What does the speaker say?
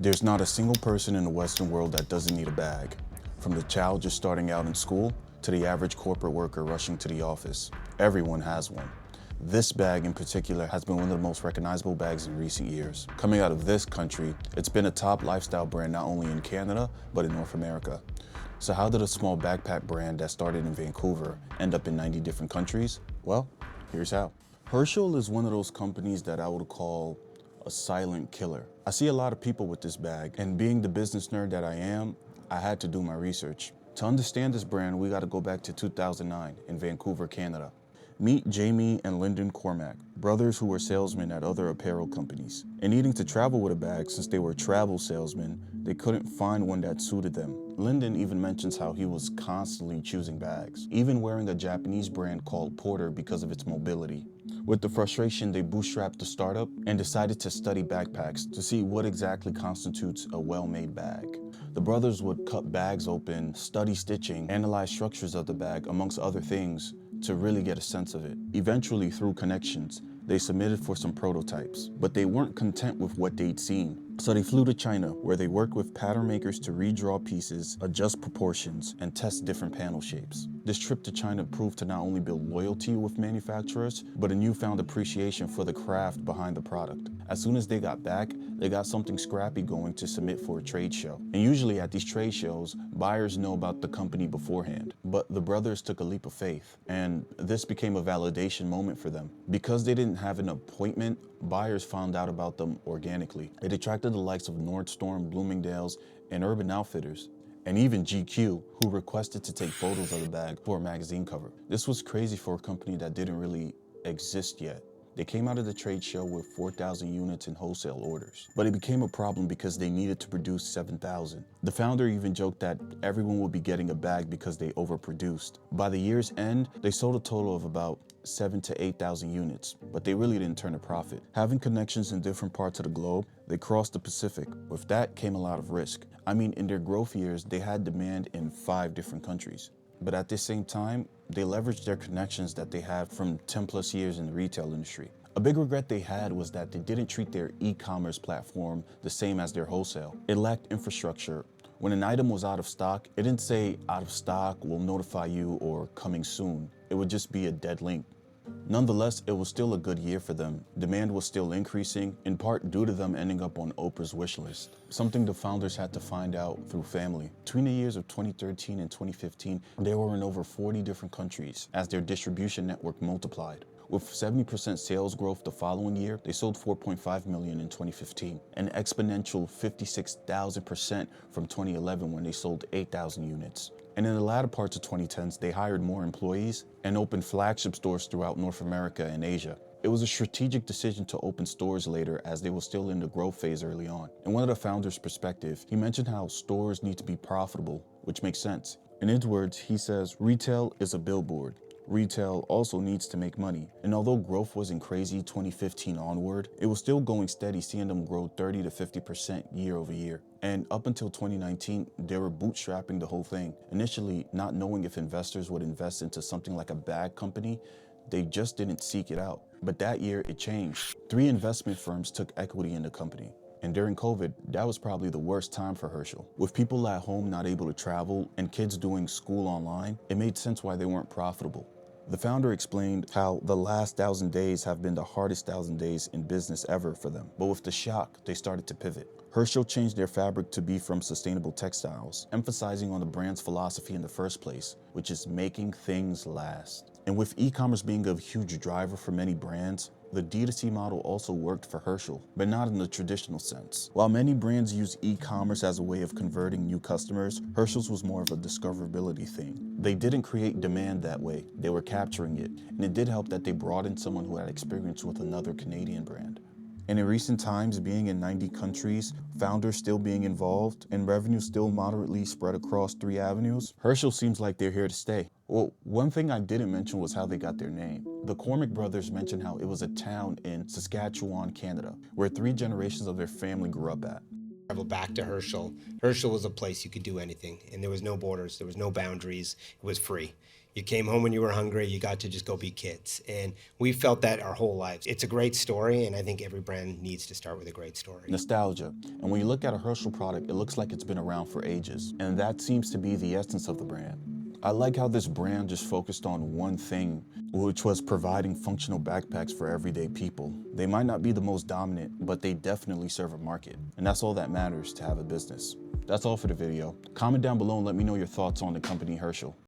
There's not a single person in the Western world that doesn't need a bag. From the child just starting out in school to the average corporate worker rushing to the office. Everyone has one. This bag in particular has been one of the most recognizable bags in recent years. Coming out of this country, it's been a top lifestyle brand not only in Canada, but in North America. So how did a small backpack brand that started in Vancouver end up in 90 different countries? Well, here's how. Herschel is one of those companies that I would call a silent killer. I see a lot of people with this bag, and being the business nerd that I am, I had to do my research. To understand this brand, we got to go back to 2009 in Vancouver, Canada. Meet Jamie and Lyndon Cormack, brothers who were salesmen at other apparel companies. And needing to travel with a bag since they were travel salesmen, they couldn't find one that suited them. Lyndon even mentions how he was constantly choosing bags, even wearing a Japanese brand called Porter because of its mobility. With the frustration, they bootstrapped the startup and decided to study backpacks to see what exactly constitutes a well-made bag. The brothers would cut bags open, study stitching, analyze structures of the bag, amongst other things, to really get a sense of it. Eventually, through connections, they submitted for some prototypes, but they weren't content with what they'd seen. So they flew to China, where they worked with pattern makers to redraw pieces, adjust proportions, and test different panel shapes. This trip to China proved to not only build loyalty with manufacturers, but a newfound appreciation for the craft behind the product. As soon as they got back, they got something scrappy going to submit for a trade show. And usually at these trade shows, buyers know about the company beforehand. But the brothers took a leap of faith, and this became a validation moment for them. Because they didn't have an appointment, buyers found out about them organically. It attracted the likes of Nordstrom, Bloomingdale's, and Urban Outfitters, and even GQ, who requested to take photos of the bag for a magazine cover. This was crazy for a company that didn't really exist yet. They came out of the trade show with 4,000 units in wholesale orders, but it became a problem because they needed to produce 7,000. The founder even joked that everyone would be getting a bag because they overproduced. By the year's end, they sold a total of about 7,000 to 8,000 units, but they really didn't turn a profit. Having connections in different parts of the globe, they crossed the Pacific. With that came a lot of risk. I mean, in their growth years, they had demand in 5 different countries. But at the same time, they leveraged their connections that they had from 10 plus years in the retail industry. A big regret they had was that they didn't treat their e-commerce platform the same as their wholesale. It lacked infrastructure. When an item was out of stock, it didn't say out of stock, we'll notify you, or coming soon. It would just be a dead link. Nonetheless, it was still a good year for them. Demand was still increasing, in part due to them ending up on Oprah's wish list, something the founders had to find out through family. Between the years of 2013 and 2015, they were in over 40 different countries as their distribution network multiplied. With 70% sales growth the following year, they sold 4.5 million in 2015, an exponential 56,000% from 2011 when they sold 8,000 units. And in the latter parts of 2010s, they hired more employees and opened flagship stores throughout North America and Asia. It was a strategic decision to open stores later as they were still in the growth phase early on. In one of the founders' perspective, he mentioned how stores need to be profitable, which makes sense. In his words, he says, retail is a billboard. Retail also needs to make money. And although growth wasn't crazy 2015 onward, it was still going steady, seeing them grow 30 to 50% year over year. And up until 2019, they were bootstrapping the whole thing. Initially, not knowing if investors would invest into something like a bag company, they just didn't seek it out. But that year, it changed. 3 investment firms took equity in the company. And during COVID, that was probably the worst time for Herschel. With people at home not able to travel and kids doing school online, it made sense why they weren't profitable. The founder explained how the last 1,000 days have been the hardest 1,000 days in business ever for them. But with the shock, they started to pivot. Herschel changed their fabric to be from sustainable textiles, emphasizing on the brand's philosophy in the first place, which is making things last. And with e-commerce being a huge driver for many brands, the D2C model also worked for Herschel, but not in the traditional sense. While many brands use e-commerce as a way of converting new customers, Herschel's was more of a discoverability thing. They didn't create demand that way, they were capturing it, and it did help that they brought in someone who had experience with another Canadian brand. And in recent times, being in 90 countries, founders still being involved, and revenue still moderately spread across 3 avenues, Herschel seems like they're here to stay. Well, one thing I didn't mention was how they got their name. The Cormack brothers mentioned how it was a town in Saskatchewan, Canada, where 3 generations of their family grew up at. Travel back to Herschel. Herschel was a place you could do anything, and there was no borders, there was no boundaries, it was free. You came home when you were hungry, you got to just go be kids. And we felt that our whole lives. It's a great story, and I think every brand needs to start with a great story. Nostalgia. And when you look at a Herschel product, it looks like it's been around for ages. And that seems to be the essence of the brand. I like how this brand just focused on one thing, which was providing functional backpacks for everyday people. They might not be the most dominant, but they definitely serve a market. And that's all that matters to have a business. That's all for the video. Comment down below and let me know your thoughts on the company Herschel.